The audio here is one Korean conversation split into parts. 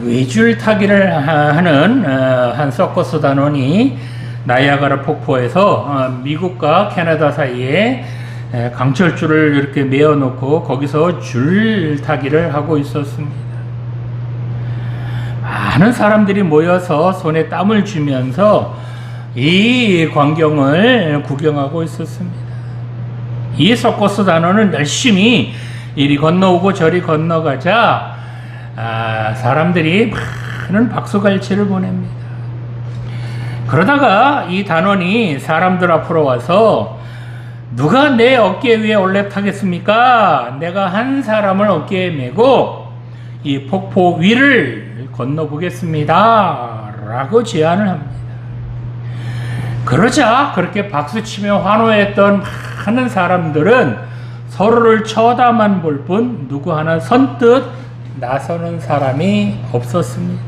외줄타기를 하는 한 서커스 단원이 나이아가라 폭포에서 미국과 캐나다 사이에 강철줄을 이렇게 메어놓고 거기서 줄타기를 하고 있었습니다. 많은 사람들이 모여서 손에 땀을 쥐면서 이 광경을 구경하고 있었습니다. 이 서커스 단원은 열심히 이리 건너오고 저리 건너가자 사람들이 많은 박수갈채를 보냅니다. 그러다가 이 단원이 사람들 앞으로 와서 누가 내 어깨 위에 올래 타겠습니까? 내가 한 사람을 어깨에 메고 이 폭포 위를 건너보겠습니다 라고 제안을 합니다. 그러자 그렇게 박수치며 환호했던 많은 사람들은 서로를 쳐다만 볼 뿐 누구 하나 선뜻 나서는 사람이 없었습니다.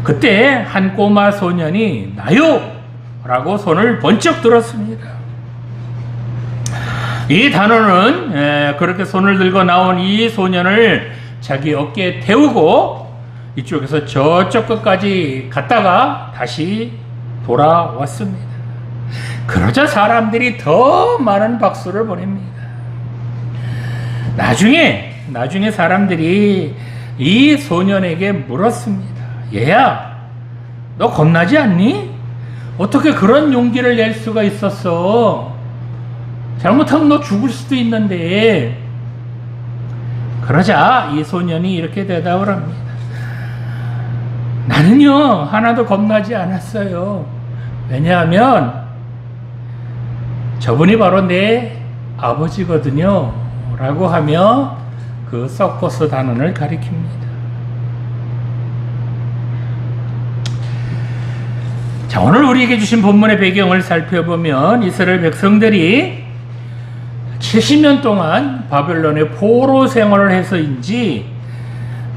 그때 한 꼬마 소년이 나요! 라고 손을 번쩍 들었습니다. 이 단원은 그렇게 손을 들고 나온 이 소년을 자기 어깨에 태우고 이쪽에서 저쪽 끝까지 갔다가 다시 돌아왔습니다. 그러자 사람들이 더 많은 박수를 보냅니다. 나중에 사람들이 이 소년에게 물었습니다. 얘야, 너 겁나지 않니? 어떻게 그런 용기를 낼 수가 있었어? 잘못하면 너 죽을 수도 있는데. 그러자 이 소년이 이렇게 대답을 합니다. 나는요, 하나도 겁나지 않았어요. 왜냐하면 저분이 바로 내 아버지거든요 라고 하며 그 서커스 단원을 가리킵니다. 자, 오늘 우리에게 주신 본문의 배경을 살펴보면 이스라엘 백성들이 70년 동안 바벨론의 포로 생활을 해서인지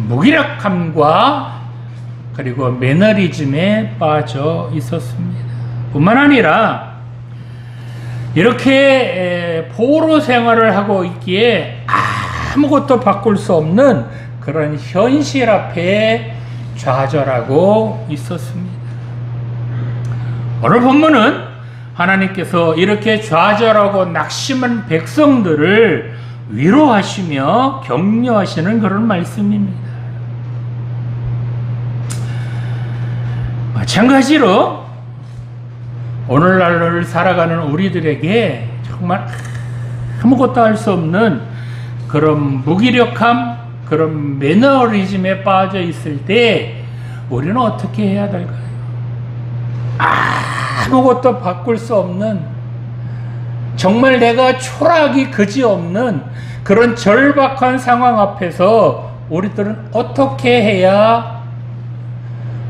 무기력함과 그리고 매너리즘에 빠져 있었습니다. 뿐만 아니라 이렇게 포로 생활을 하고 있기에 아무것도 바꿀 수 없는 그런 현실 앞에 좌절하고 있었습니다. 오늘 본문은 하나님께서 이렇게 좌절하고 낙심한 백성들을 위로하시며 격려하시는 그런 말씀입니다. 마찬가지로 오늘날을 살아가는 우리들에게 정말 아무것도 할 수 없는 그런 무기력함, 그런 매너리즘에 빠져 있을 때 우리는 어떻게 해야 될까요? 아무것도 바꿀 수 없는, 정말 내가 초라하기 그지없는 그런 절박한 상황 앞에서 우리들은 어떻게 해야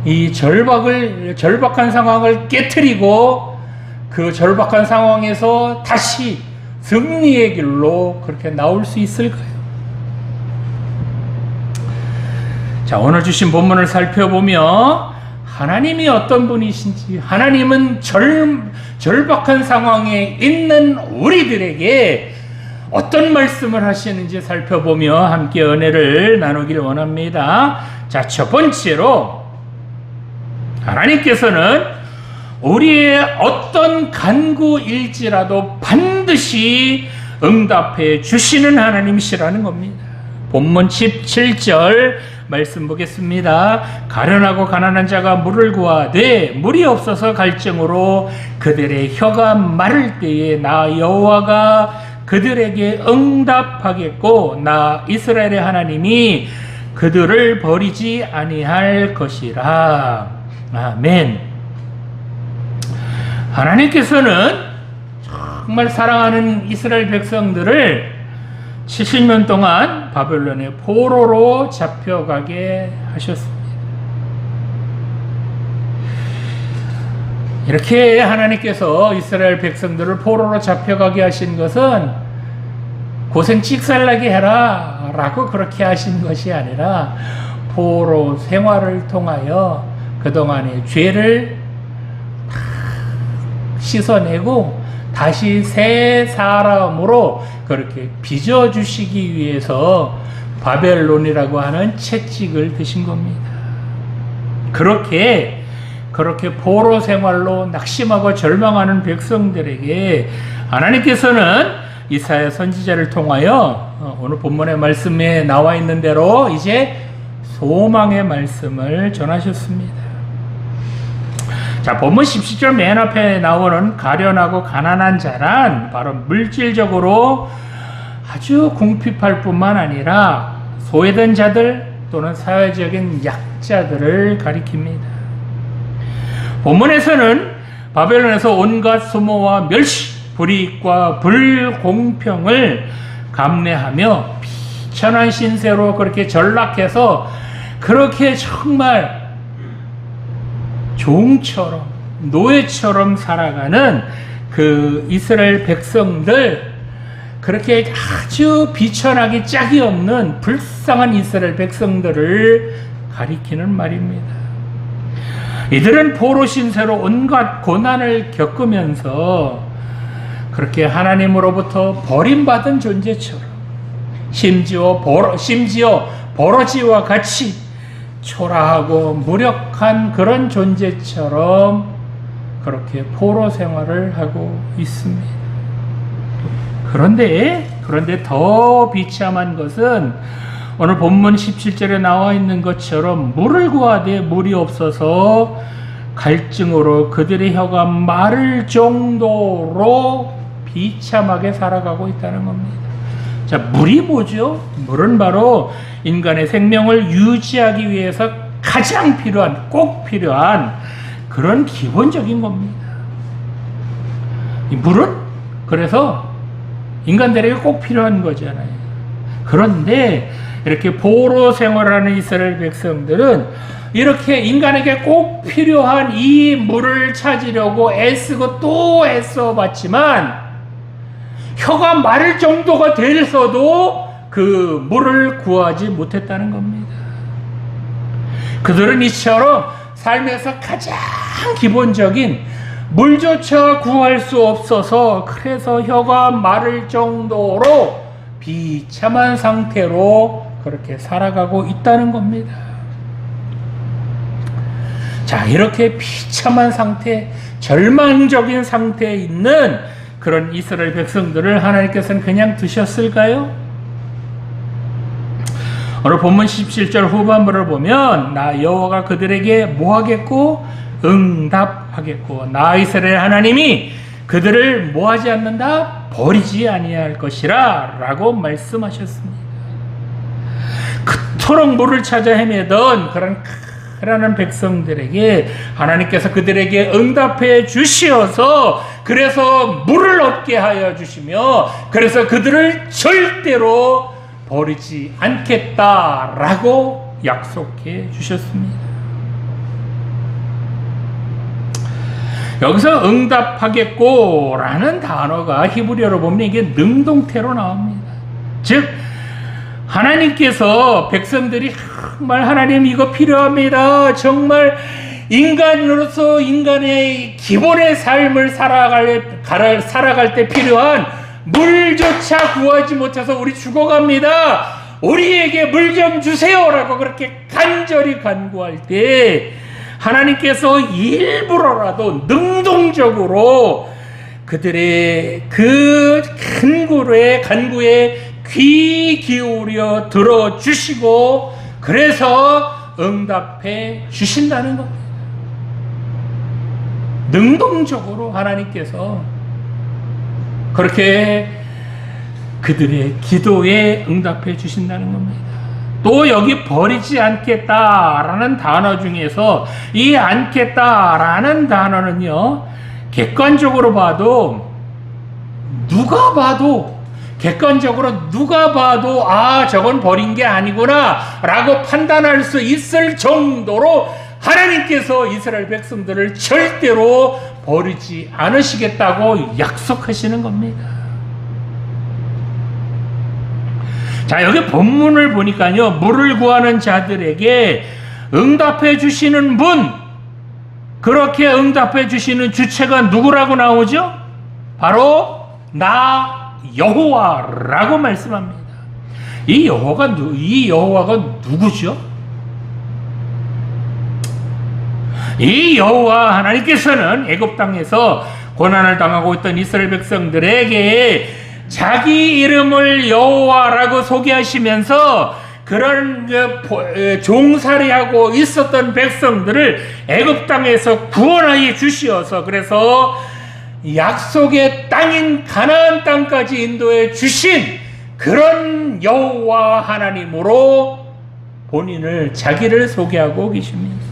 이 절박한 상황을 깨트리고 그 절박한 상황에서 다시 승리의 길로 그렇게 나올 수 있을까요? 자, 오늘 주신 본문을 살펴보며 하나님이 어떤 분이신지, 하나님은 절박한 상황에 있는 우리들에게 어떤 말씀을 하시는지 살펴보며 함께 은혜를 나누기를 원합니다. 자, 첫 번째로 하나님께서는 우리의 어떤 간구일지라도 반드시 응답해 주시는 하나님이시라는 겁니다. 본문 17절 말씀 보겠습니다. 가련하고 가난한 자가 물을 구하되 물이 없어서 갈증으로 그들의 혀가 마를 때에 나 여호와가 그들에게 응답하겠고 나 이스라엘의 하나님이 그들을 버리지 아니할 것이라. 아멘. 하나님께서는 정말 사랑하는 이스라엘 백성들을 70년 동안 바벨론의 포로로 잡혀가게 하셨습니다. 이렇게 하나님께서 이스라엘 백성들을 포로로 잡혀가게 하신 것은 고생 찍살나게 해라 라고 그렇게 하신 것이 아니라 포로 생활을 통하여 그동안의 죄를 씻어내고 다시 새 사람으로 그렇게 빚어주시기 위해서 바벨론이라고 하는 채찍을 드신 겁니다. 그렇게 포로 생활로 낙심하고 절망하는 백성들에게 하나님께서는 이사야 선지자를 통하여 오늘 본문의 말씀에 나와 있는 대로 이제 소망의 말씀을 전하셨습니다. 자, 본문 17절 맨 앞에 나오는 가련하고 가난한 자란 바로 물질적으로 아주 궁핍할 뿐만 아니라 소외된 자들 또는 사회적인 약자들을 가리킵니다. 본문에서는 바벨론에서 온갖 수모와 멸시, 불이익과 불공평을 감내하며 비천한 신세로 그렇게 전락해서 그렇게 정말 종처럼 노예처럼 살아가는 그 이스라엘 백성들, 그렇게 아주 비천하기 짝이 없는 불쌍한 이스라엘 백성들을 가리키는 말입니다. 이들은 포로 신세로 온갖 고난을 겪으면서 그렇게 하나님으로부터 버림받은 존재처럼 심지어 버러지와 같이 초라하고 무력한 그런 존재처럼 그렇게 포로 생활을 하고 있습니다. 그런데 더 비참한 것은 오늘 본문 17절에 나와 있는 것처럼 물을 구하되 물이 없어서 갈증으로 그들의 혀가 마를 정도로 비참하게 살아가고 있다는 겁니다. 자, 물이 뭐죠? 물은 바로 인간의 생명을 유지하기 위해서 가장 꼭 필요한 그런 기본적인 겁니다. 이 물은 그래서 인간들에게 꼭 필요한 거잖아요. 그런데 이렇게 포로 생활하는 이스라엘 백성들은 이렇게 인간에게 꼭 필요한 이 물을 찾으려고 애쓰고 또 애써 봤지만 혀가 마를 정도가 돼서도 그 물을 구하지 못했다는 겁니다. 그들은 이처럼 삶에서 가장 기본적인 물조차 구할 수 없어서 그래서 혀가 마를 정도로 비참한 상태로 그렇게 살아가고 있다는 겁니다. 자, 이렇게 비참한 상태, 절망적인 상태에 있는 그런 이스라엘 백성들을 하나님께서는 그냥 두셨을까요? 오늘 본문 17절 후반부를 보면 나 여호와가 그들에게 뭐하겠고 응답하겠고 나 이스라엘 하나님이 그들을 뭐하지 않는다? 버리지 아니할 것이라 라고 말씀하셨습니다. 그토록 물을 찾아 헤매던 그런 백성들에게 하나님께서 그들에게 응답해 주시어서 그래서 물을 얻게 하여 주시며 그래서 그들을 절대로 버리지 않겠다라고 약속해 주셨습니다. 여기서 응답하겠고 라는 단어가 히브리어로 보면 이게 능동태로 나옵니다. 즉 하나님께서 백성들이 정말 하나님 이거 필요합니다. 정말 인간으로서 인간의 기본의 삶을 살아갈 때 필요한 물조차 구하지 못해서 우리 죽어갑니다. 우리에게 물 좀 주세요라고 그렇게 간절히 간구할 때 하나님께서 일부러라도 능동적으로 그들의 그 간구에 귀 기울여 들어주시고 그래서 응답해 주신다는 겁니다. 능동적으로 하나님께서 그렇게 그들의 기도에 응답해 주신다는 겁니다. 또 여기 버리지 않겠다라는 단어 중에서 이 않겠다라는 단어는요, 객관적으로 봐도 누가 봐도 아 저건 버린 게 아니구나 라고 판단할 수 있을 정도로 하나님께서 이스라엘 백성들을 절대로 버리지 않으시겠다고 약속하시는 겁니다. 자, 여기 본문을 보니까요, 물을 구하는 자들에게 응답해 주시는 분, 그렇게 응답해 주시는 주체가 누구라고 나오죠? 바로 나 여호와라고 말씀합니다. 이 여호와가 누구죠? 이 여호와 하나님께서는 애굽 땅에서 고난을 당하고 있던 이스라엘 백성들에게 자기 이름을 여호와라고 소개하시면서 그런 종살이하고 있었던 백성들을 애굽 땅에서 구원하여 주시어서 그래서 약속의 땅인 가나안 땅까지 인도해 주신 그런 여호와 하나님으로 본인을 자기를 소개하고 계십니다.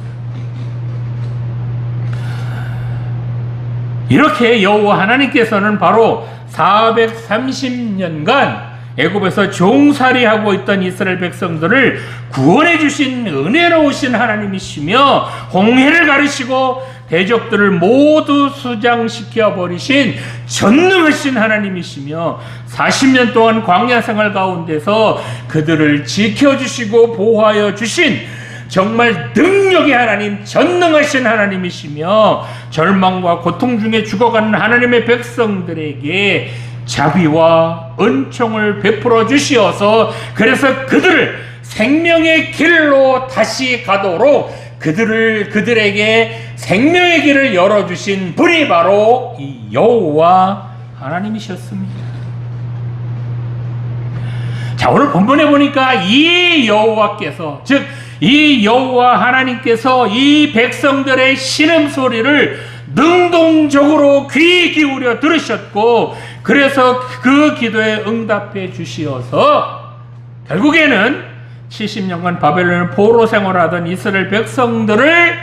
이렇게 여호와 하나님께서는 바로 430년간 애굽에서 종살이하고 있던 이스라엘 백성들을 구원해 주신 은혜로우신 하나님이시며 홍해를 가르시고 대적들을 모두 수장시켜 버리신 전능하신 하나님이시며 40년 동안 광야 생활 가운데서 그들을 지켜주시고 보호하여 주신 정말 능력의 하나님, 전능하신 하나님이시며 절망과 고통 중에 죽어가는 하나님의 백성들에게 자비와 은총을 베풀어 주시어서 그래서 그들을 생명의 길로 다시 가도록 그들에게 생명의 길을 열어주신 분이 바로 이 여호와 하나님이셨습니다. 자, 오늘 본문에 보니까 이 여호와께서 즉 이 여호와 하나님께서 이 백성들의 신음소리를 능동적으로 귀 기울여 들으셨고 그래서 그 기도에 응답해 주시어서 결국에는 70년간 바벨론의 포로 생활하던 이스라엘 백성들을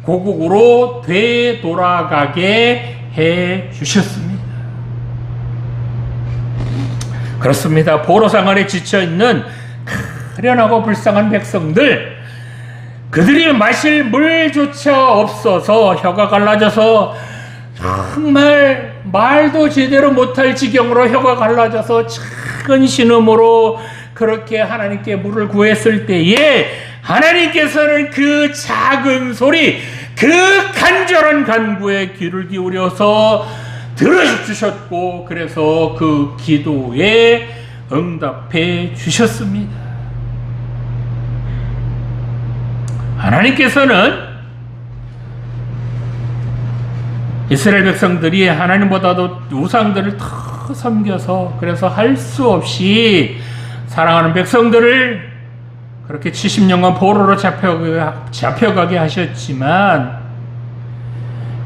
고국으로 되돌아가게 해 주셨습니다. 그렇습니다. 포로 생활에 지쳐있는 가련하고 불쌍한 백성들, 그들이 마실 물조차 없어서 혀가 갈라져서 정말 말도 제대로 못할 지경으로 혀가 갈라져서 작은 신음으로 그렇게 하나님께 물을 구했을 때에 하나님께서는 그 작은 소리, 그 간절한 간구에 귀를 기울여서 들어주셨고 그래서 그 기도에 응답해 주셨습니다. 하나님께서는 이스라엘 백성들이 하나님보다도 우상들을 더 섬겨서 그래서 할 수 없이 사랑하는 백성들을 그렇게 70년간 포로로 잡혀가게 하셨지만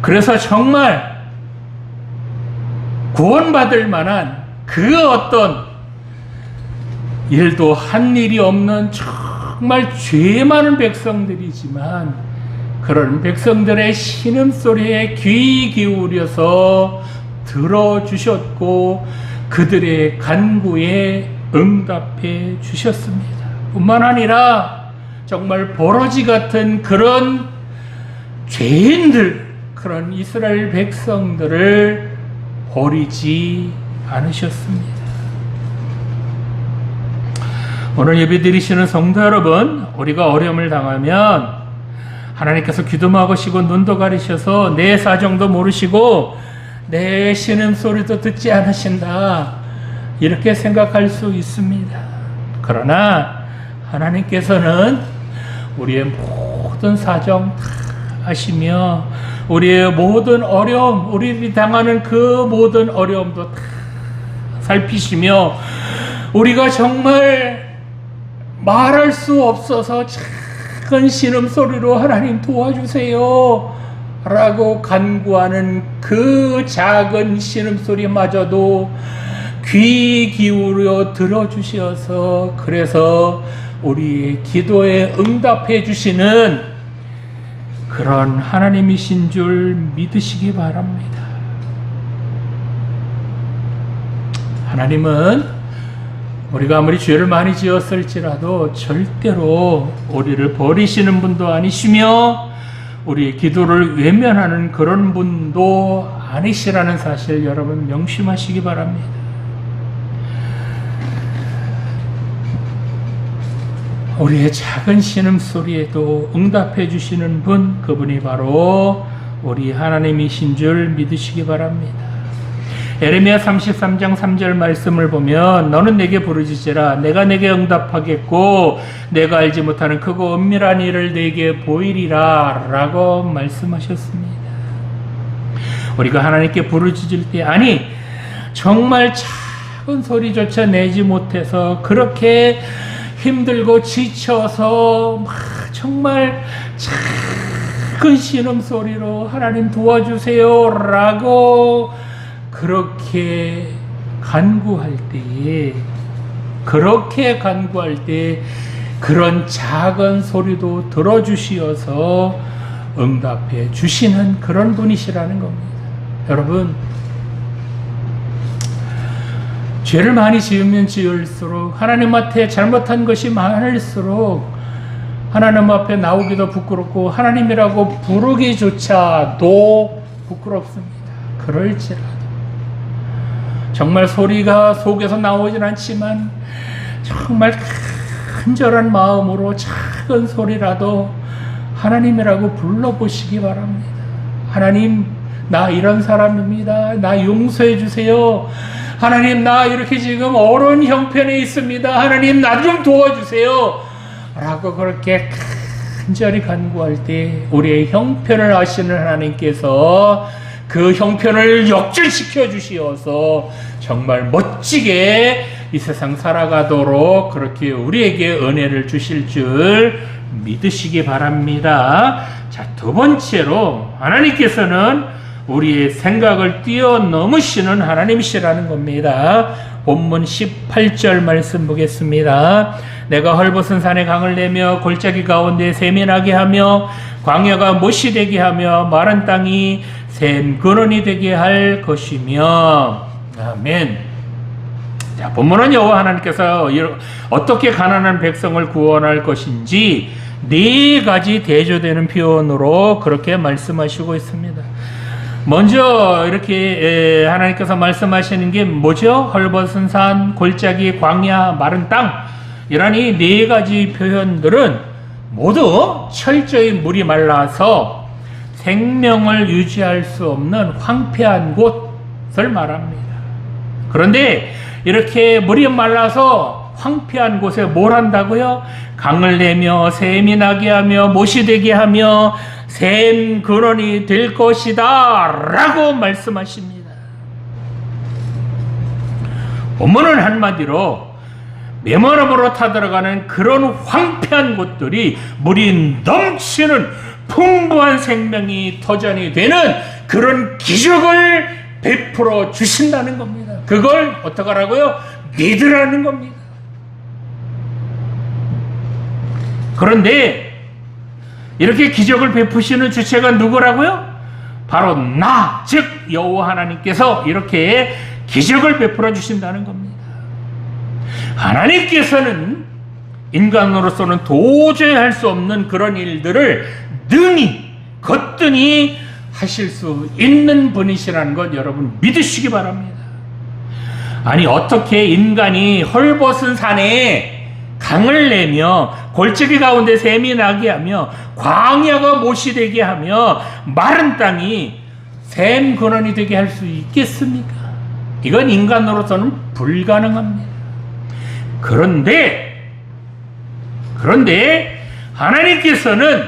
그래서 정말 구원받을 만한 그 어떤 일도 한 일이 없는 정말 죄 많은 백성들이지만 그런 백성들의 신음소리에 귀 기울여서 들어주셨고 그들의 간구에 응답해 주셨습니다. 뿐만 아니라 정말 버러지 같은 그런 죄인들, 그런 이스라엘 백성들을 버리지 않으셨습니다. 오늘 예배 드리시는 성도 여러분, 우리가 어려움을 당하면 하나님께서 귀도 막으시고 눈도 가리셔서 내 사정도 모르시고 내 신음소리도 듣지 않으신다 이렇게 생각할 수 있습니다. 그러나 하나님께서는 우리의 모든 사정 다 아시며 우리의 모든 어려움, 우리들이 당하는 그 모든 어려움도 다 살피시며 우리가 정말 말할 수 없어서 작은 신음소리로 하나님 도와주세요 라고 간구하는 그 작은 신음소리마저도 귀 기울여 들어주셔서 그래서 우리의 기도에 응답해 주시는 그런 하나님이신 줄 믿으시기 바랍니다. 하나님은 우리가 아무리 죄를 많이 지었을지라도 절대로 우리를 버리시는 분도 아니시며 우리의 기도를 외면하는 그런 분도 아니시라는 사실 여러분 명심하시기 바랍니다. 우리의 작은 신음소리에도 응답해 주시는 분, 그분이 바로 우리 하나님이신 줄 믿으시기 바랍니다. 에레미야 33장 3절 말씀을 보면 너는 내게 부르짖으라 내가 내게 응답하겠고 내가 알지 못하는 크고 은밀한 일을 내게 보이리라 라고 말씀하셨습니다. 우리가 하나님께 부르짖을 때 아니 정말 작은 소리조차 내지 못해서 그렇게 힘들고 지쳐서 막 정말 작은 신음소리로 하나님 도와주세요 라고 그렇게 간구할 때에 그런 작은 소리도 들어주시어서 응답해 주시는 그런 분이시라는 겁니다. 여러분, 죄를 많이 지으면 지을수록 하나님 앞에 잘못한 것이 많을수록 하나님 앞에 나오기도 부끄럽고 하나님이라고 부르기조차도 부끄럽습니다. 그럴지라도 정말 소리가 속에서 나오진 않지만 정말 간절한 마음으로 작은 소리라도 하나님이라고 불러보시기 바랍니다. 하나님, 나 이런 사람입니다. 나 용서해 주세요. 하나님, 나 이렇게 지금 어려운 형편에 있습니다. 하나님, 나 좀 도와주세요. 라고 그렇게 간절히 간구할 때 우리의 형편을 아시는 하나님께서 그 형편을 역전시켜 주시어서 정말 멋지게 이 세상 살아가도록 그렇게 우리에게 은혜를 주실 줄 믿으시기 바랍니다. 자, 두 번째로 하나님께서는 우리의 생각을 뛰어넘으시는 하나님이시라는 겁니다. 본문 18절 말씀 보겠습니다. 내가 헐벗은 산에 강을 내며 골짜기 가운데 샘이 나게 하며 광야가 못이 되게 하며 마른 땅이 샘 근원이 되게 할 것이며. 아멘. 자, 본문은 여호와 하나님께서 어떻게 가난한 백성을 구원할 것인지 네 가지 대조되는 표현으로 그렇게 말씀하시고 있습니다. 먼저 이렇게 하나님께서 말씀하시는 게 뭐죠? 헐벗은 산, 골짜기, 광야, 마른 땅, 이런 이 네 가지 표현들은 모두 철저히 물이 말라서 생명을 유지할 수 없는 황폐한 곳을 말합니다. 그런데 이렇게 물이 말라서 황폐한 곳에 뭘 한다고요? 강을 내며 샘이 나게 하며 못이 되게 하며 샘 근원이 될 것이다 라고 말씀하십니다. 본문은 한마디로 메마름으로 타들어가는 그런 황폐한 곳들이 물이 넘치는 풍부한 생명이 터전이 되는 그런 기적을 베풀어 주신다는 겁니다. 그걸 어떻게 하라고요? 믿으라는 겁니다. 그런데 이렇게 기적을 베푸시는 주체가 누구라고요? 바로 나, 즉 여호와 하나님께서 이렇게 기적을 베풀어 주신다는 겁니다. 하나님께서는 인간으로서는 도저히 할 수 없는 그런 일들을 능히 거뜬히 하실 수 있는 분이시라는 것 여러분 믿으시기 바랍니다. 아니 어떻게 인간이 헐벗은 산에 강을 내며 골짜기 가운데 샘이 나게 하며 광야가 못이 되게 하며 마른 땅이 샘 근원이 되게 할 수 있겠습니까? 이건 인간으로서는 불가능합니다. 그런데 하나님께서는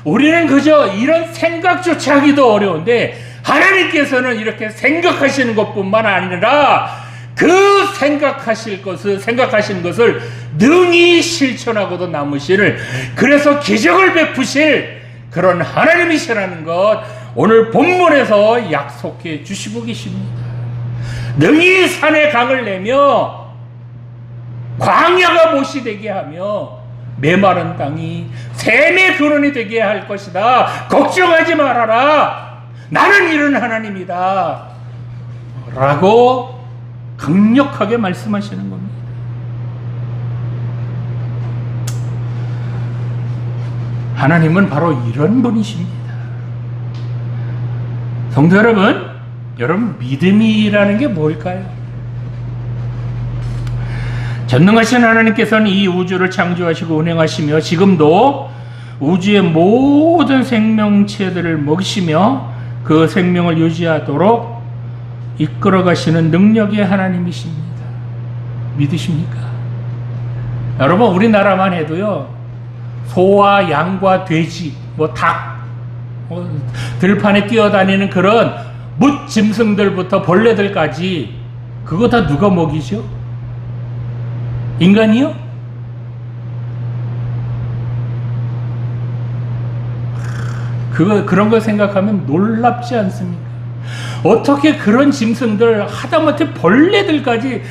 우리는 그저 이런 생각조차 하기도 어려운데 하나님께서는 이렇게 생각하시는 것뿐만 아니라 그 생각하시는 것을 능히 실천하고도 남으시는, 그래서 기적을 베푸실 그런 하나님이시라는 것 오늘 본문에서 약속해 주시고 계십니다. 능히 산에 강을 내며 광야가 못이 되게 하며 메마른 땅이 샘의 근원이 되게 할 것이다. 걱정하지 말아라. 나는 이런 하나님이다. 라고 강력하게 말씀하시는 겁니다. 하나님은 바로 이런 분이십니다. 성도 여러분, 믿음이라는 게 뭘까요? 전능하신 하나님께서는 이 우주를 창조하시고 운행하시며 지금도 우주의 모든 생명체들을 먹이시며 그 생명을 유지하도록 이끌어 가시는 능력의 하나님이십니다. 믿으십니까? 여러분, 우리나라만 해도요, 소와 양과 돼지, 닭, 들판에 뛰어다니는 그런 뭇짐승들부터 벌레들까지 그거 다 누가 먹이죠? 인간이요? 그런 걸 생각하면 놀랍지 않습니까? 어떻게 그런 짐승들, 하다못해 벌레들까지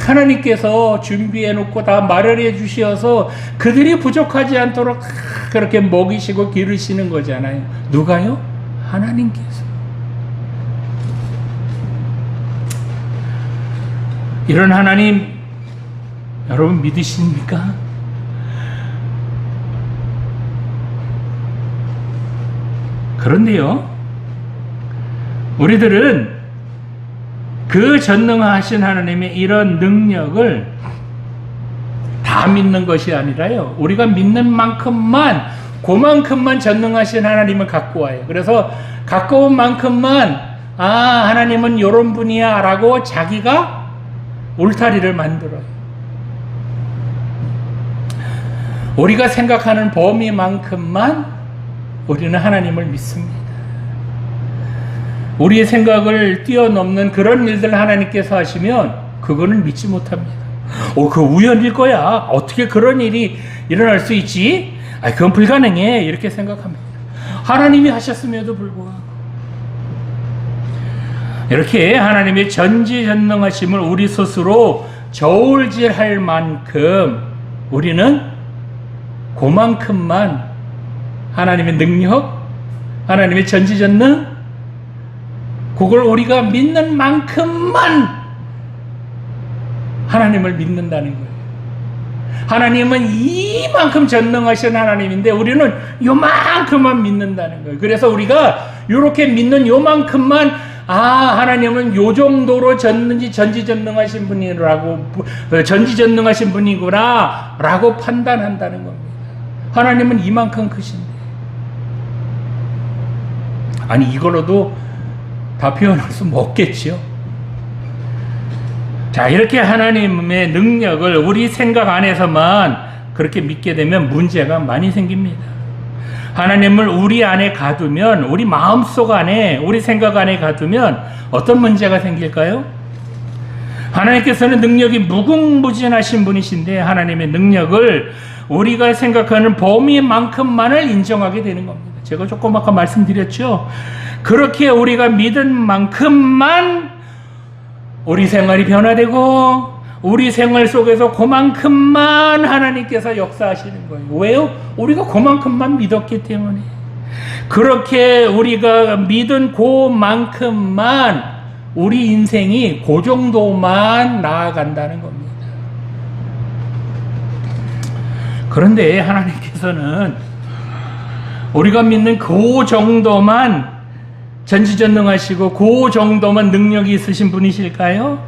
하나님께서 준비해 놓고 다 마련해 주셔서 그들이 부족하지 않도록 그렇게 먹이시고 기르시는 거잖아요. 누가요? 하나님께서. 이런 하나님 여러분 믿으십니까? 그런데요, 우리들은 그 전능하신 하나님의 이런 능력을 다 믿는 것이 아니라요, 우리가 믿는 만큼만, 그만큼만 전능하신 하나님을 갖고 와요. 그래서 갖고 온 만큼만, 하나님은 요런 분이야 라고 자기가 울타리를 만들어요. 우리가 생각하는 범위만큼만 우리는 하나님을 믿습니다. 우리의 생각을 뛰어넘는 그런 일들 하나님께서 하시면 그거는 믿지 못합니다. 그 우연일 거야. 어떻게 그런 일이 일어날 수 있지? 그건 불가능해. 이렇게 생각합니다. 하나님이 하셨음에도 불구하고. 이렇게 하나님의 전지전능하심을 우리 스스로 저울질할 만큼 우리는 그만큼만 하나님의 능력, 하나님의 전지전능, 그걸 우리가 믿는 만큼만 하나님을 믿는다는 거예요. 하나님은 이만큼 전능하신 하나님인데 우리는 요만큼만 믿는다는 거예요. 그래서 우리가 이렇게 믿는 요만큼만, 하나님은 요 정도로 전지전능하신 분이라고, 전지전능하신 분이구나 라고 판단한다는 겁니다. 하나님은 이만큼 크신데, 이걸로도 다 표현할 수 없겠지요. 자, 이렇게 하나님의 능력을 우리 생각 안에서만 그렇게 믿게 되면 문제가 많이 생깁니다. 하나님을 우리 안에 가두면, 우리 마음속 안에, 우리 생각 안에 가두면 어떤 문제가 생길까요? 하나님께서는 능력이 무궁무진하신 분이신데 하나님의 능력을 우리가 생각하는 범위만큼만을 인정하게 되는 겁니다. 제가 조금 아까 말씀드렸죠. 그렇게 우리가 믿은 만큼만 우리 생활이 변화되고 우리 생활 속에서 그만큼만 하나님께서 역사하시는 거예요. 왜요? 우리가 그만큼만 믿었기 때문에. 그렇게 우리가 믿은 그만큼만 우리 인생이 그 정도만 나아간다는 겁니다. 그런데 하나님께서는 우리가 믿는 그 정도만 전지전능하시고 그 정도만 능력이 있으신 분이실까요?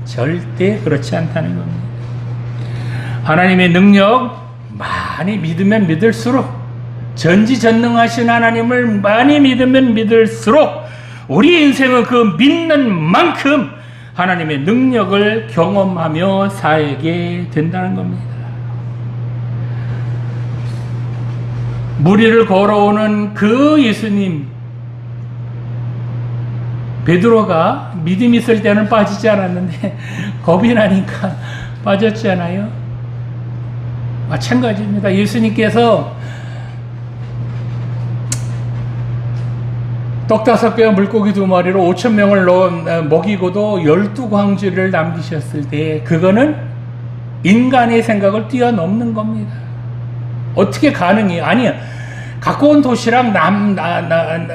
절대 그렇지 않다는 겁니다. 하나님의 능력 많이 믿으면 믿을수록, 전지전능하신 하나님을 많이 믿으면 믿을수록 우리 인생은 그 믿는 만큼 하나님의 능력을 경험하며 살게 된다는 겁니다. 무리를 걸어오는 그 예수님, 베드로가 믿음이 있을 때는 빠지지 않았는데 겁이 나니까 빠졌잖아요. 마찬가지입니다. 예수님께서 떡 5개와 물고기 2마리로 5,000명을 먹이고도 12광주를 남기셨을 때 그거는 인간의 생각을 뛰어넘는 겁니다. 어떻게 가능해요? 아니요. 갖고 온 도시락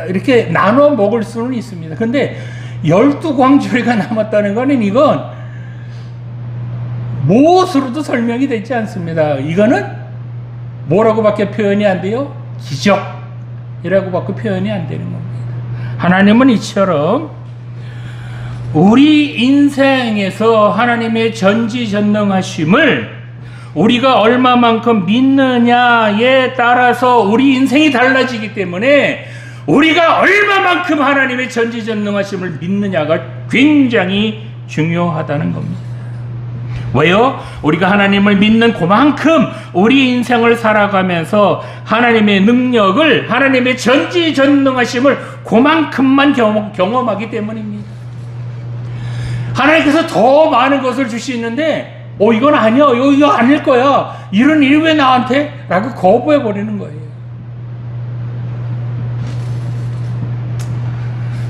이렇게 나눠 먹을 수는 있습니다. 근데 12광주리가 남았다는 거는 이건 무엇으로도 설명이 되지 않습니다. 이거는 뭐라고밖에 표현이 안 돼요? 기적이라고밖에 표현이 안 되는 겁니다. 하나님은 이처럼 우리 인생에서 하나님의 전지전능하심을 우리가 얼마만큼 믿느냐에 따라서 우리 인생이 달라지기 때문에 우리가 얼마만큼 하나님의 전지전능하심을 믿느냐가 굉장히 중요하다는 겁니다. 왜요? 우리가 하나님을 믿는 그만큼 우리 인생을 살아가면서 하나님의 능력을, 하나님의 전지전능하심을 그만큼만 경험하기 때문입니다. 하나님께서 더 많은 것을 주시는데 이건 아니야, 이거 아닐 거야, 이런 일이 왜 나한테? 라고 거부해버리는 거예요.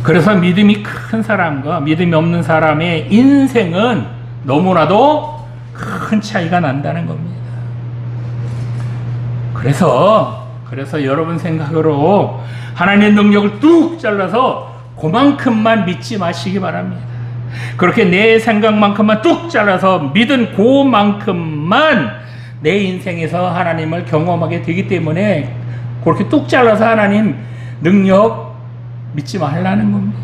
그래서 믿음이 큰 사람과 믿음이 없는 사람의 인생은 너무나도 큰 차이가 난다는 겁니다. 그래서 여러분 생각으로 하나님의 능력을 뚝 잘라서 그만큼만 믿지 마시기 바랍니다. 그렇게 내 생각만큼만 뚝 잘라서 믿은 그만큼만 내 인생에서 하나님을 경험하게 되기 때문에 그렇게 뚝 잘라서 하나님 능력 믿지 말라는 겁니다.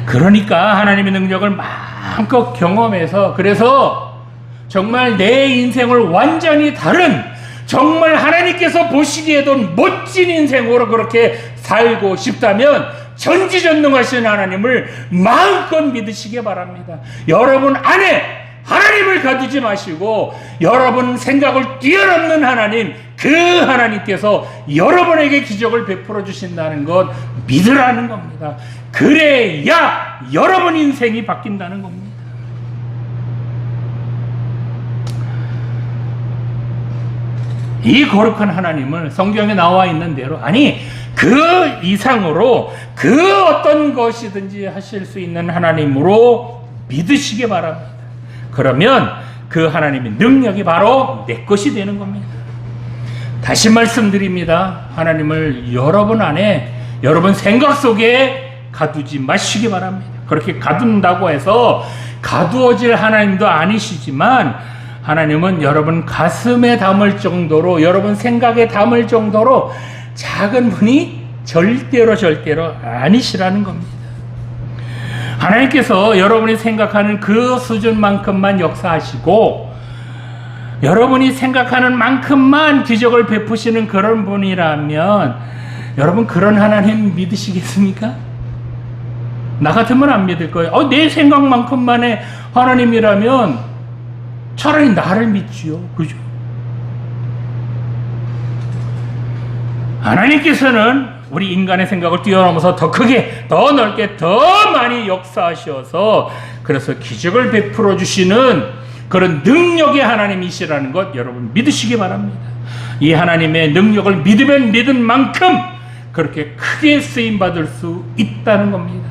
그러니까 하나님의 능력을 마음껏 경험해서, 그래서 정말 내 인생을 완전히 다른, 정말 하나님께서 보시기에도 멋진 인생으로 그렇게 살고 싶다면 전지전능하신 하나님을 마음껏 믿으시기 바랍니다. 여러분 안에 하나님을 가두지 마시고 여러분 생각을 뛰어넘는 하나님, 그 하나님께서 여러분에게 기적을 베풀어 주신다는 것 믿으라는 겁니다. 그래야 여러분 인생이 바뀐다는 겁니다. 이 거룩한 하나님을 성경에 나와 있는 대로, 아니 그 이상으로 그 어떤 것이든지 하실 수 있는 하나님으로 믿으시기 바랍니다. 그러면 그 하나님의 능력이 바로 내 것이 되는 겁니다. 다시 말씀드립니다. 하나님을 여러분 안에, 여러분 생각 속에 가두지 마시기 바랍니다. 그렇게 가둔다고 해서 가두어질 하나님도 아니시지만 하나님은 여러분 가슴에 담을 정도로, 여러분 생각에 담을 정도로 작은 분이 절대로 아니시라는 겁니다. 하나님께서 여러분이 생각하는 그 수준만큼만 역사하시고 여러분이 생각하는 만큼만 기적을 베푸시는 그런 분이라면 여러분 그런 하나님 믿으시겠습니까? 나 같으면 안 믿을 거예요. 내 생각만큼만의 하나님이라면 차라리 나를 믿지요. 그죠? 하나님께서는 우리 인간의 생각을 뛰어넘어서 더 크게, 더 넓게, 더 많이 역사하셔서 그래서 기적을 베풀어 주시는 그런 능력의 하나님이시라는 것 여러분 믿으시기 바랍니다. 이 하나님의 능력을 믿으면 믿은 만큼 그렇게 크게 쓰임받을 수 있다는 겁니다.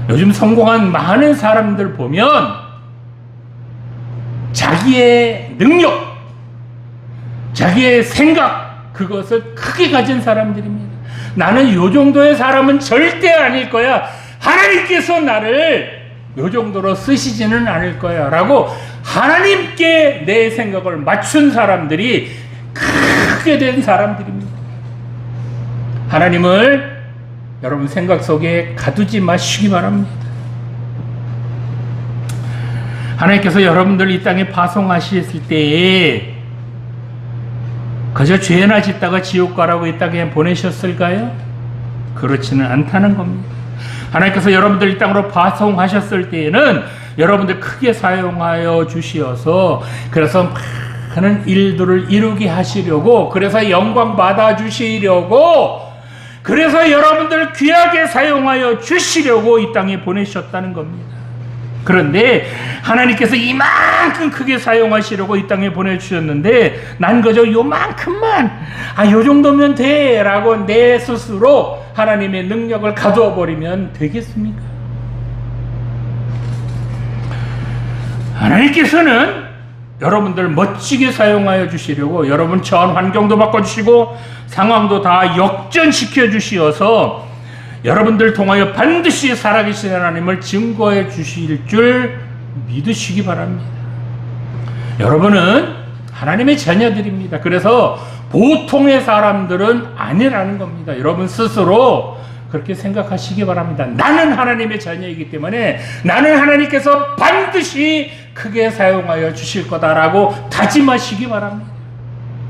요즘 성공한 많은 사람들 보면 자기의 능력, 자기의 생각, 그것을 크게 가진 사람들입니다. 나는 요 정도의 사람은 절대 아닐 거야, 하나님께서 나를 요 정도로 쓰시지는 않을 거야 라고 하나님께 내 생각을 맞춘 사람들이 크게 된 사람들입니다. 하나님을 여러분 생각 속에 가두지 마시기 바랍니다. 하나님께서 여러분들 이 땅에 파송하셨을 때에 그저 죄나 짓다가 지옥 가라고 이 땅에 보내셨을까요? 그렇지는 않다는 겁니다. 하나님께서 여러분들 이 땅으로 파송하셨을 때에는 여러분들 크게 사용하여 주시어서 그래서 많은 일들을 이루게 하시려고, 그래서 영광 받아 주시려고, 그래서 여러분들 귀하게 사용하여 주시려고 이 땅에 보내셨다는 겁니다. 그런데 하나님께서 이만큼 크게 사용하시려고 이 땅에 보내주셨는데 난 그저 요만큼만, 요 정도면 돼 라고 내 스스로 하나님의 능력을 가두어 버리면 되겠습니까? 하나님께서는 여러분들 멋지게 사용하여 주시려고 여러분 처한 환경도 바꿔주시고 상황도 다 역전시켜 주시어서 여러분들 통하여 반드시 살아계신 하나님을 증거해 주실 줄 믿으시기 바랍니다. 여러분은 하나님의 자녀들입니다. 그래서 보통의 사람들은 아니라는 겁니다. 여러분 스스로 그렇게 생각하시기 바랍니다. 나는 하나님의 자녀이기 때문에 나는 하나님께서 반드시 크게 사용하여 주실 거다라고 다짐하시기 바랍니다.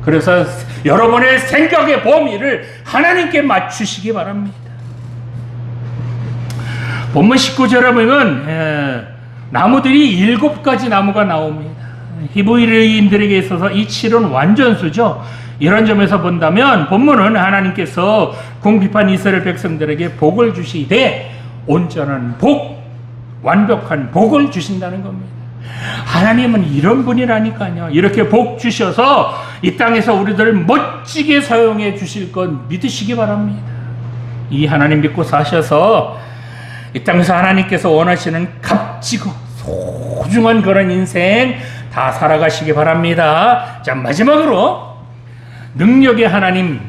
그래서 여러분의 생각의 범위를 하나님께 맞추시기 바랍니다. 본문 19절에 보면 나무들이 7가지 나무가 나옵니다. 히브리인들에게 있어서 이 7은 완전수죠. 이런 점에서 본다면 본문은 하나님께서 궁핍한 이스라엘 백성들에게 복을 주시되 온전한 복, 완벽한 복을 주신다는 겁니다. 하나님은 이런 분이라니까요. 이렇게 복 주셔서 이 땅에서 우리들을 멋지게 사용해 주실 건 믿으시기 바랍니다. 이 하나님 믿고 사셔서 이 땅에서 하나님께서 원하시는 값지고 소중한 그런 인생 다 살아가시기 바랍니다. 자, 마지막으로 능력의 하나님,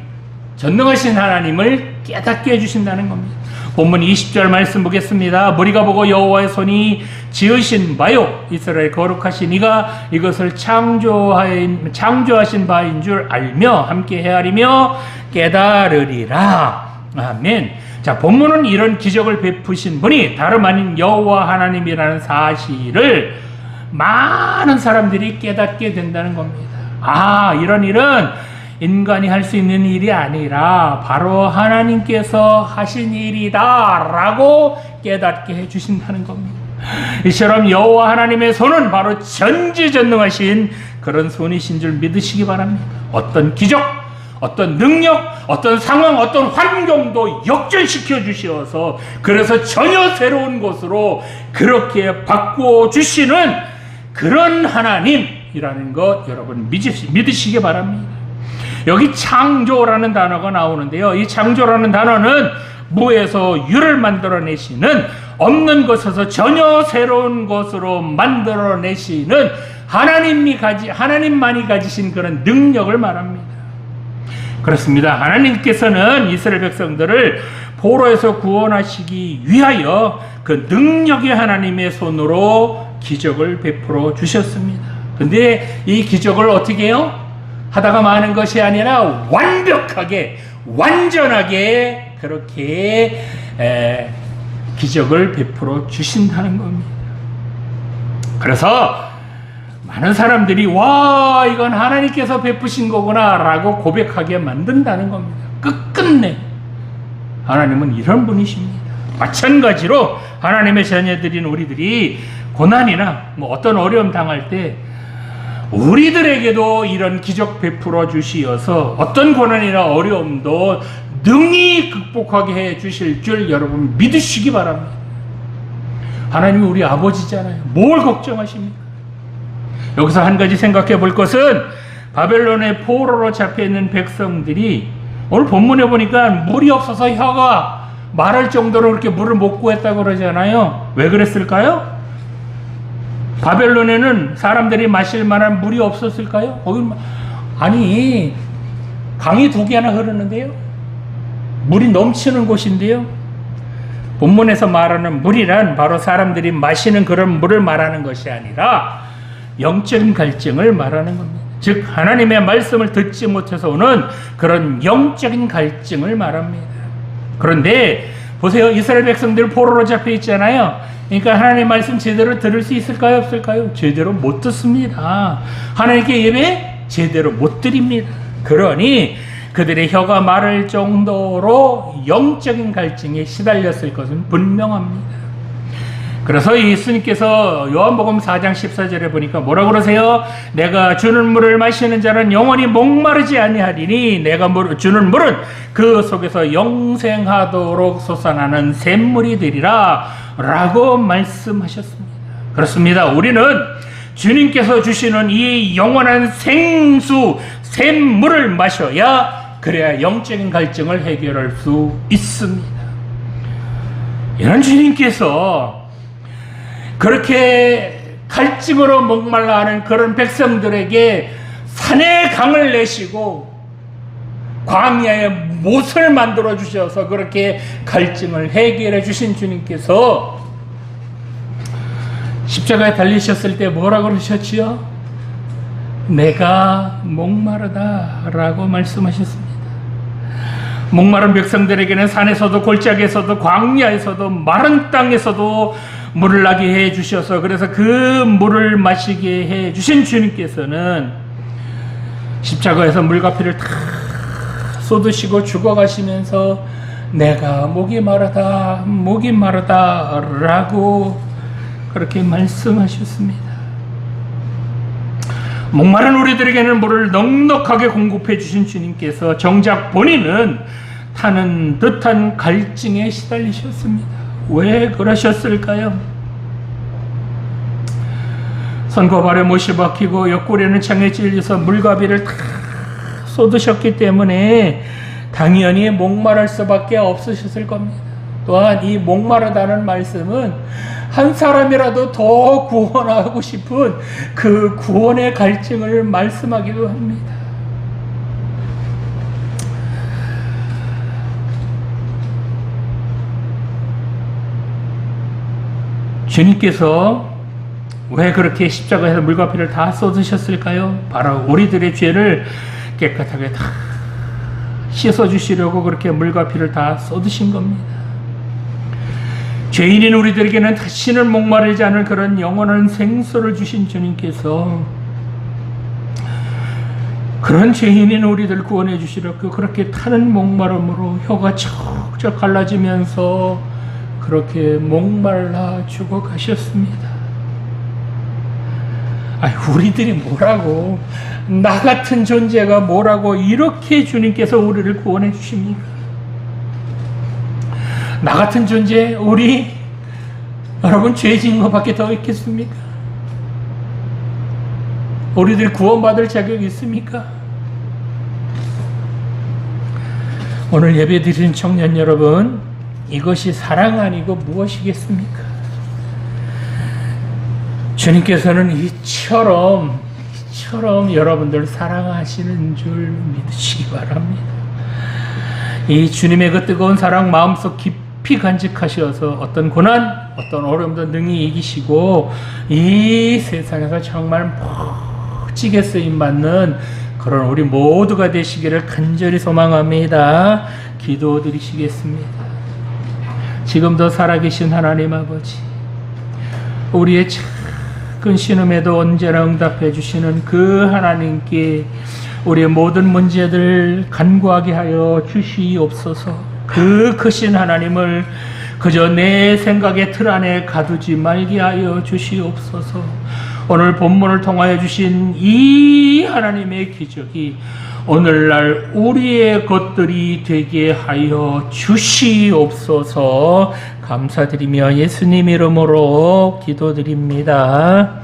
전능하신 하나님을 깨닫게 해주신다는 겁니다. 본문 20절 말씀 보겠습니다. 무리가 보고 여호와의 손이 지으신 바요, 이스라엘 거룩하신 이가 이것을 창조하신 바인 줄 알며 함께 헤아리며 깨달으리라. 아멘. 자, 본문은 이런 기적을 베푸신 분이 다름 아닌 여호와 하나님이라는 사실을 많은 사람들이 깨닫게 된다는 겁니다. 아, 이런 일은 인간이 할 수 있는 일이 아니라 바로 하나님께서 하신 일이다 라고 깨닫게 해주신다는 겁니다. 이처럼 여호와 하나님의 손은 바로 전지전능하신 그런 손이신 줄 믿으시기 바랍니다. 어떤 기적, 어떤 능력, 어떤 상황, 어떤 환경도 역전시켜 주셔서 그래서 전혀 새로운 것으로 그렇게 바꾸어 주시는 그런 하나님이라는 것 여러분 믿으시기 바랍니다. 여기 창조라는 단어가 나오는데요. 이 창조라는 단어는 무에서 유를 만들어내시는, 없는 것에서 전혀 새로운 것으로 만들어내시는 하나님만이 가지신 그런 능력을 말합니다. 그렇습니다. 하나님께서는 이스라엘 백성들을 포로에서 구원하시기 위하여 그 능력의 하나님의 손으로 기적을 베풀어 주셨습니다. 근데 이 기적을 어떻게 해요? 하다가 마는 것이 아니라 완벽하게, 완전하게 그렇게 기적을 베풀어 주신다는 겁니다. 그래서 많은 사람들이 와, 이건 하나님께서 베푸신 거구나 라고 고백하게 만든다는 겁니다. 끝끝내 하나님은 이런 분이십니다. 마찬가지로 하나님의 자녀들인 우리들이 고난이나 어떤 어려움 당할 때 우리들에게도 이런 기적 베풀어 주시어서 어떤 고난이나 어려움도 능히 극복하게 해 주실 줄 여러분 믿으시기 바랍니다. 하나님이 우리 아버지잖아요. 뭘 걱정하십니까? 여기서 한 가지 생각해 볼 것은 바벨론의 포로로 잡혀 있는 백성들이 오늘 본문에 보니까 물이 없어서 혀가 마를 정도로 그렇게 물을 못 구했다고 그러잖아요. 왜 그랬을까요? 바벨론에는 사람들이 마실 만한 물이 없었을까요? 아니, 강이 2개나 흐르는데요. 물이 넘치는 곳인데요. 본문에서 말하는 물이란 바로 사람들이 마시는 그런 물을 말하는 것이 아니라 영적인 갈증을 말하는 겁니다. 즉 하나님의 말씀을 듣지 못해서 오는 그런 영적인 갈증을 말합니다. 그런데 보세요. 이스라엘 백성들 포로로 잡혀 있잖아요. 그러니까 하나님의 말씀 제대로 들을 수 있을까요? 없을까요? 제대로 못 듣습니다. 하나님께 예배 제대로 못 드립니다. 그러니 그들의 혀가 마를 정도로 영적인 갈증에 시달렸을 것은 분명합니다. 그래서 예수님께서 요한복음 4장 14절에 보니까 뭐라고 그러세요? 내가 주는 물을 마시는 자는 영원히 목마르지 아니하리니 내가 주는 물은 그 속에서 영생하도록 솟아나는 샘물이 되리라 라고 말씀하셨습니다. 그렇습니다. 우리는 주님께서 주시는 이 영원한 생수 샘물을 마셔야 그래야 영적인 갈증을 해결할 수 있습니다. 이런 주님께서 그렇게 갈증으로 목말라 하는 그런 백성들에게 산의 강을 내시고 광야에 못을 만들어 주셔서 그렇게 갈증을 해결해 주신 주님께서 십자가에 달리셨을 때 뭐라고 그러셨지요? 내가 목마르다 라고 말씀하셨습니다. 목마른 백성들에게는 산에서도 골짜기에서도 광야에서도 마른 땅에서도 물을 나게 해 주셔서 그래서 그 물을 마시게 해 주신 주님께서는 십자가에서 물과 피를 다 쏟으시고 죽어가시면서 내가 목이 마르다 목이 마르다 라고 그렇게 말씀하셨습니다. 목마른 우리들에게는 물을 넉넉하게 공급해 주신 주님께서 정작 본인은 타는 듯한 갈증에 시달리셨습니다. 왜 그러셨을까요? 손과 발에 못이 박히고 옆구리는 창에 찔려서 물과 비를 다 쏟으셨기 때문에 당연히 목마를 수밖에 없으셨을 겁니다. 또한 이 목마르다는 말씀은 한 사람이라도 더 구원하고 싶은 그 구원의 갈증을 말씀하기도 합니다. 주님께서 왜 그렇게 십자가에서 물과 피를 다 쏟으셨을까요? 바로 우리들의 죄를 깨끗하게 다 씻어주시려고 그렇게 물과 피를 다 쏟으신 겁니다. 죄인인 우리들에게는 다시는 목마르지 않을 그런 영원한 생수를 주신 주님께서 그런 죄인인 우리들 구원해 주시려고 그렇게 타는 목마름으로 혀가 척척 갈라지면서 그렇게 목말라 죽어가셨습니다. 우리들이 뭐라고, 나 같은 존재가 뭐라고 이렇게 주님께서 우리를 구원해 주십니까? 나 같은 존재, 우리 여러분 죄 지은 것밖에 더 있겠습니까? 우리들이 구원받을 자격이 있습니까? 오늘 예배 드리는 청년 여러분, 이것이 사랑 아니고 무엇이겠습니까? 주님께서는 이처럼 여러분들 사랑하시는 줄 믿으시기 바랍니다. 이 주님의 그 뜨거운 사랑 마음속 깊이 간직하셔서 어떤 고난, 어떤 어려움도 능히 이기시고 이 세상에서 정말 멋지게 쓰임받는 그런 우리 모두가 되시기를 간절히 소망합니다. 기도드리시겠습니다. 지금도 살아계신 하나님 아버지, 우리의 작은 신음에도 언제나 응답해 주시는 그 하나님께 우리의 모든 문제들 간구하게 하여 주시옵소서. 그 크신 하나님을 그저 내 생각의 틀 안에 가두지 말게 하여 주시옵소서. 오늘 본문을 통하여 주신 이 하나님의 기적이 오늘날 우리의 것들이 되게 하여 주시옵소서. 감사드리며 예수님 이름으로 기도드립니다.